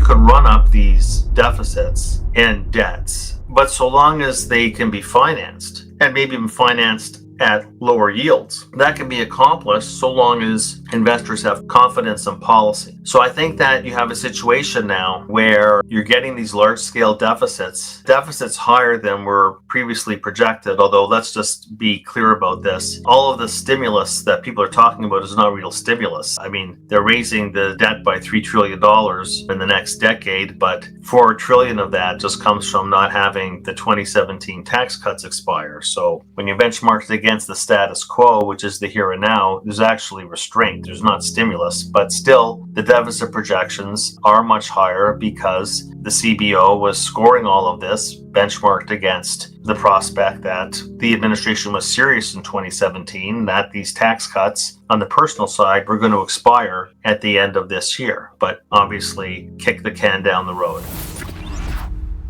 you can run up these deficits and debts, but so long as they can be financed, and maybe even financed at lower yields, that can be accomplished so long as investors have confidence in policy. So I think that you have a situation now where you're getting these large-scale deficits higher than were previously projected, although let's just be clear about this. All of the stimulus that people are talking about is not real stimulus. I mean, they're raising the debt by $3 trillion in the next decade, but $4 trillion of that just comes from not having the 2017 tax cuts expire. So when you benchmark it against the status quo, which is the here and now, there's actually restraint. There's not stimulus, but still the deficit projections are much higher because the CBO was scoring all of this benchmarked against the prospect that the administration was serious in 2017, that these tax cuts on the personal side were going to expire at the end of this year, but obviously kick the can down the road.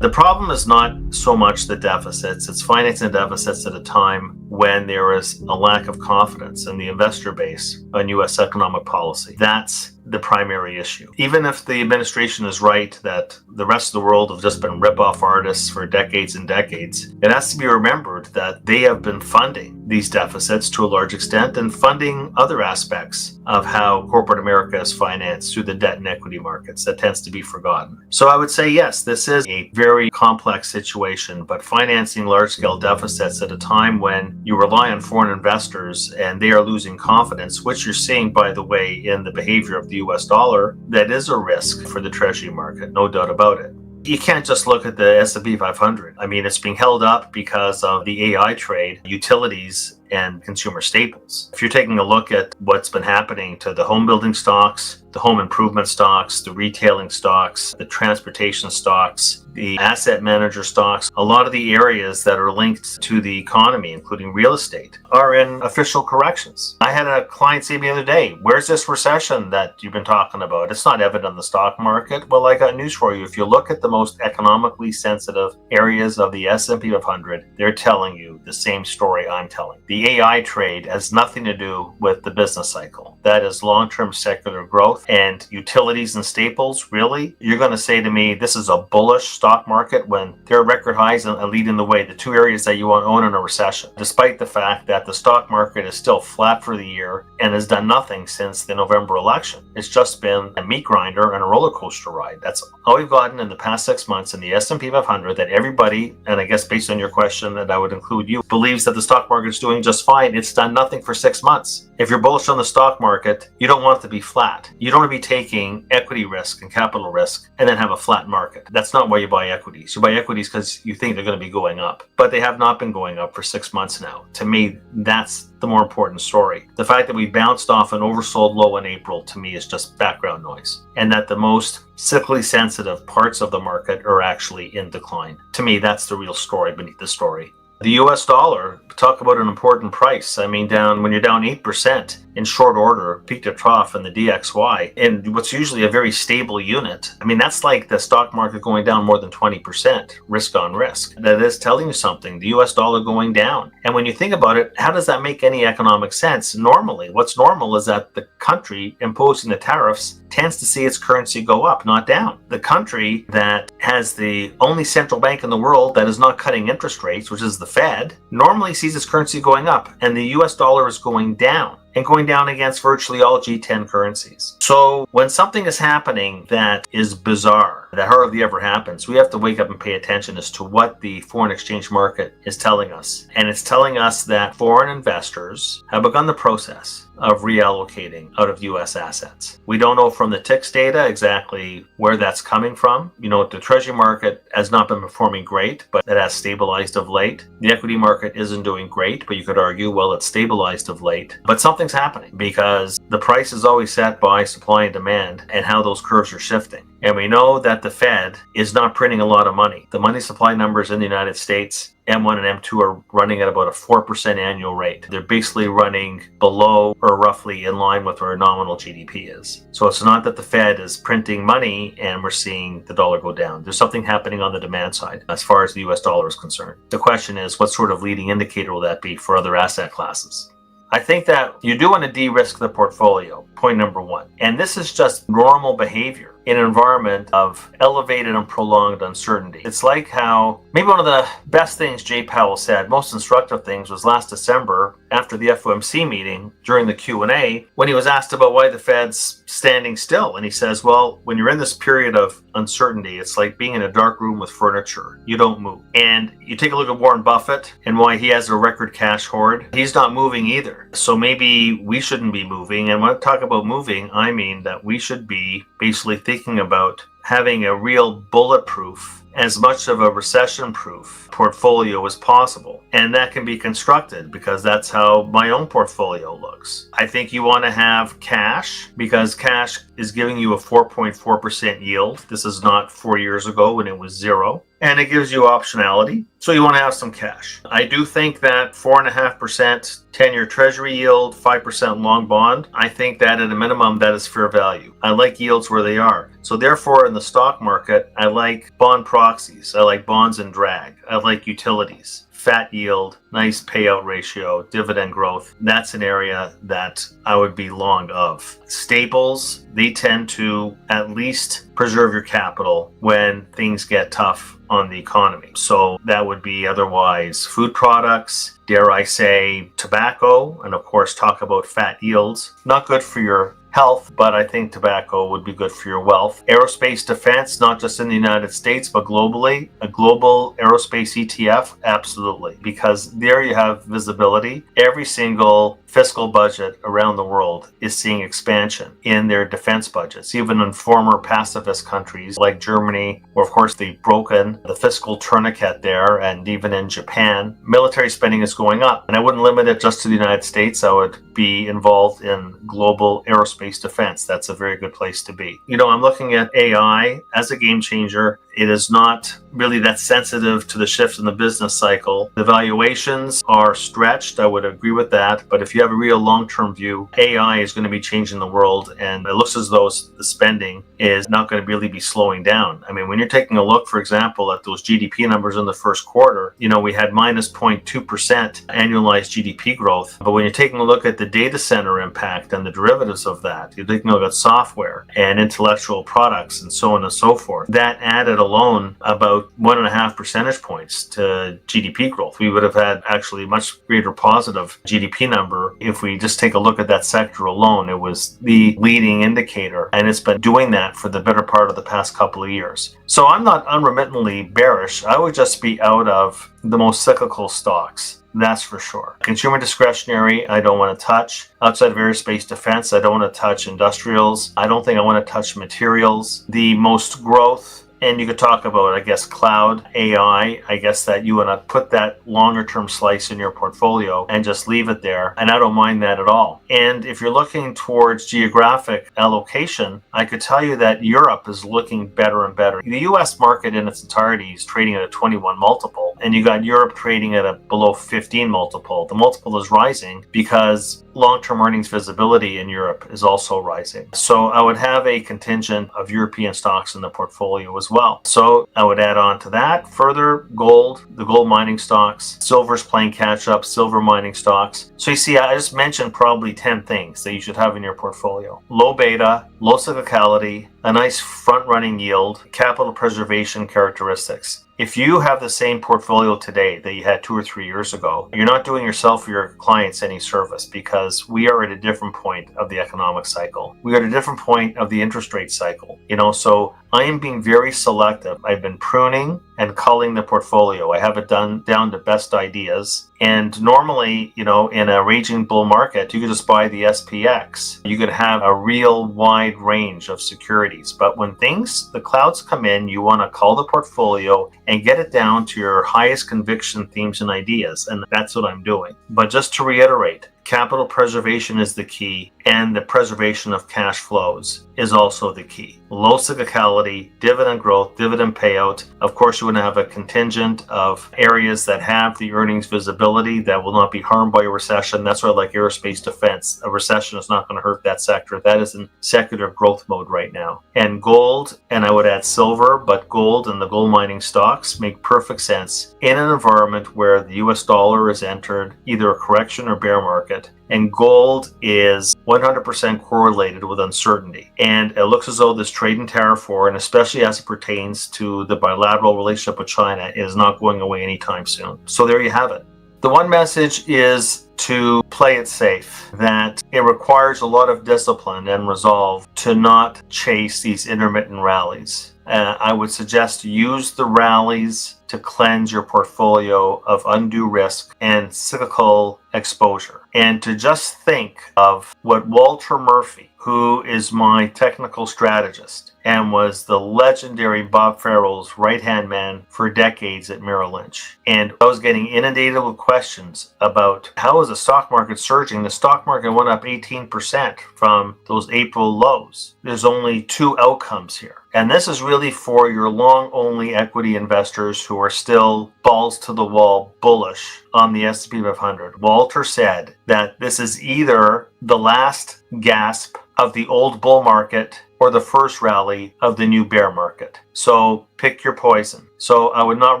The problem is not so much the deficits, it's financing deficits at a time when there is a lack of confidence in the investor base on U.S. economic policy. That's the primary issue. Even if the administration is right that the rest of the world have just been rip-off artists for decades and decades, it has to be remembered that they have been funding these deficits to a large extent and funding other aspects of how corporate America is financed through the debt and equity markets. That tends to be forgotten. So I would say, yes, this is a very complex situation, but financing large-scale deficits at a time when you rely on foreign investors and they are losing confidence, which you're seeing, by the way, in the behavior of the US dollar, that is a risk for the treasury market, no doubt about it. You can't just look at the S&P 500. I mean, it's being held up because of the AI trade, utilities, and consumer staples. If you're taking a look at what's been happening to the home building stocks, the home improvement stocks, the retailing stocks, the transportation stocks, the asset manager stocks, a lot of the areas that are linked to the economy, including real estate, are in official corrections. I had a client say the other day, where's this recession that you've been talking about? It's not evident in the stock market. Well, I got news for you. If you look at the most economically sensitive areas of the S&P 500, they're telling you the same story I'm telling. The AI trade has nothing to do with the business cycle. That is long-term secular growth. And utilities and staples, really? You're going to say to me, this is a bullish stock market when there are record highs and leading the way, the two areas that you want to own in a recession, despite the fact that the stock market is still flat for the year and has done nothing since the November election. It's just been a meat grinder and a roller coaster ride. That's all we've gotten in the past 6 months in the S&P 500, that everybody, and I guess based on your question, and I would include you, believes that the stock market is doing just fine. It's done nothing for 6 months. If you're bullish on the stock market, you don't want it to be flat. You don't want to be taking equity risk and capital risk and then have a flat market. That's not why you buy equities. You buy equities because you think they're going to be going up, but they have not been going up for 6 months now. To me, that's the more important story. The fact that we bounced off an oversold low in April, to me, is just background noise, and that the most cyclically sensitive parts of the market are actually in decline. To me, that's the real story beneath the story. The US dollar, talk about an important price. I mean, when you're down 8% in short order, peak to trough in the DXY, and what's usually a very stable unit. I mean, that's like the stock market going down more than 20%, risk on risk. That is telling you something, the US dollar going down. And when you think about it, how does that make any economic sense? Normally, what's normal is that the country imposing the tariffs tends to see its currency go up, not down. The country that has the only central bank in the world that is not cutting interest rates, which is the Fed, normally sees its currency going up, and the US dollar is going down, and going down against virtually all G10 currencies. So when something is happening that is bizarre, that hardly ever happens, we have to wake up and pay attention as to what the foreign exchange market is telling us. And it's telling us that foreign investors have begun the process of reallocating out of US assets. We don't know from the TIX data exactly where that's coming from. You know, the treasury market has not been performing great, but it has stabilized of late. The equity market isn't doing great, but you could argue, well, it's stabilized of late. But something's happening because the price is always set by supply and demand and how those curves are shifting. And we know that the Fed is not printing a lot of money. The money supply numbers in the United States, M1 and M2, are running at about a 4% annual rate. They're basically running below or roughly in line with where nominal GDP is. So it's not that the Fed is printing money and we're seeing the dollar go down. There's something happening on the demand side as far as the US dollar is concerned. The question is, what sort of leading indicator will that be for other asset classes? I think that you do want to de-risk the portfolio, point number one. And this is just normal behavior. in an environment of elevated and prolonged uncertainty. It's like how maybe one of the best things Jay Powell said, most instructive things, was last December after the FOMC meeting during the Q&A when he was asked about why the Fed's standing still. And he says, well, when you're in this period of uncertainty, it's like being in a dark room with furniture. You don't move. And you take a look at Warren Buffett and why he has a record cash hoard. He's not moving either. So maybe we shouldn't be moving. And when I talk about moving, I mean that we should be basically thinking about having a real bulletproof, as much of a recession-proof portfolio as possible. And that can be constructed because that's how my own portfolio looks. I think you want to have cash because cash is giving you a 4.4% yield. This is not 4 years ago when it was zero. And it gives you optionality. So you want to have some cash. I do think that 4.5% 10-year treasury yield, 5% long bond, I think that at a minimum, that is fair value. I like yields where they are. So therefore, in the stock market, I like bond proxies. I like bonds and drag. I like utilities. Fat yield, nice payout ratio, dividend growth. That's an area that I would be long of. Staples, they tend to at least preserve your capital when things get tough on the economy. So that would be otherwise food products, dare I say tobacco, and of course talk about fat yields. Not good for your health, but I think tobacco would be good for your wealth. Aerospace defense, not just in the United States, but globally. A global aerospace ETF, absolutely. Because there you have visibility. Every single fiscal budget around the world is seeing expansion in their defense budgets, even in former pacifist countries like Germany, or of course they've broken the fiscal tourniquet there, and even in Japan, military spending is going up. And I wouldn't limit it just to the United States. I would be involved in global aerospace defense. That's a very good place to be. You know, I'm looking at AI as a game changer. It is not really that sensitive to the shift in the business cycle. The valuations are stretched. I would agree with that. But if you have a real long-term view, AI is going to be changing the world. And it looks as though the spending is not going to really be slowing down. I mean, when you're taking a look, for example, at those GDP numbers in the first quarter, you know, we had minus 0.2% annualized GDP growth. But when you're taking a look at the data center impact and the derivatives of that, you're taking a look at software and intellectual products and so on and so forth, that added alone about 1.5 percentage points to GDP growth. We would have had actually much greater positive GDP number if we just take a look at that sector alone. It was the leading indicator, and it's been doing that for the better part of the past couple of years. So I'm not unremittingly bearish. I would just be out of the most cyclical stocks. That's for sure. Consumer discretionary, I don't want to touch. Outside of aerospace defense, I don't want to touch industrials. I don't think I want to touch materials. The most growth, and you could talk about, I guess, cloud, AI. I guess that you want to put that longer term slice in your portfolio and just leave it there. And I don't mind that at all. And if you're looking towards geographic allocation, I could tell you that Europe is looking better and better. The US market in its entirety is trading at a 21 multiple, and you got Europe trading at a below 15 multiple. The multiple is rising because long-term earnings visibility in Europe is also rising. So I would have a contingent of European stocks in the portfolio as well. So I would add on to that further gold, the gold mining stocks, silver's playing catch up, silver mining stocks. So you see, I just mentioned probably 10 things that you should have in your portfolio. Low beta, low cyclicality, a nice front-running yield, capital preservation characteristics. If you have the same portfolio today that you had 2 or 3 years ago, you're not doing yourself or your clients any service, because we are at a different point of the economic cycle. We are at a different point of the interest rate cycle. So I am being very selective. I've been pruning and culling the portfolio. I have it done down to best ideas. And normally, in a raging bull market, you could just buy the SPX. You could have a real wide range of securities. But when the clouds come in, you want to cull the portfolio and get it down to your highest conviction themes and ideas. And that's what I'm doing. But just to reiterate, capital preservation is the key, and the preservation of cash flows is also the key. Low cyclicality, dividend growth, dividend payout. Of course, you want to have a contingent of areas that have the earnings visibility that will not be harmed by a recession. That's why I like aerospace defense. A recession is not going to hurt that sector. That is in secular growth mode right now. And gold, and I would add silver, but gold and the gold mining stocks make perfect sense in an environment where the US dollar has entered either a correction or bear market. market, and gold is 100% correlated with uncertainty. And it looks as though this trade and tariff war, and especially as it pertains to the bilateral relationship with China, is not going away anytime soon. So there you have it. The one message is to play it safe, that it requires a lot of discipline and resolve to not chase these intermittent rallies. I would suggest to use the rallies to cleanse your portfolio of undue risk and cyclical exposure. And to just think of what Walter Murphy, who is my technical strategist and was the legendary Bob Farrell's right-hand man for decades at Merrill Lynch. And I was getting inundated with questions about how is the stock market surging? The stock market went up 18% from those April lows. There's only two outcomes here. And this is really for your long-only equity investors who are still balls to the wall bullish on the S&P 500. Walter said that this is either the last gasp of the old bull market or the first rally of the new bear market. So pick your poison. So I would not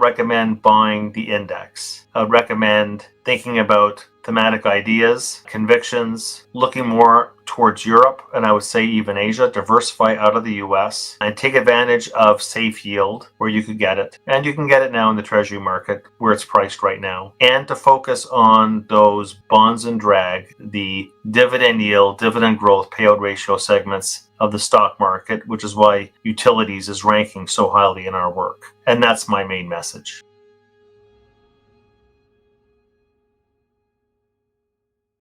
recommend buying the index. I would recommend thinking about thematic ideas, convictions, looking more towards Europe, and I would say even Asia, diversify out of the US, and take advantage of safe yield where you could get it. And you can get it now in the treasury market where it's priced right now. And to focus on those bonds and drag, the dividend yield, dividend growth, payout ratio segments of the stock market, which is why utilities is ranking so highly in our work. And that's my main message.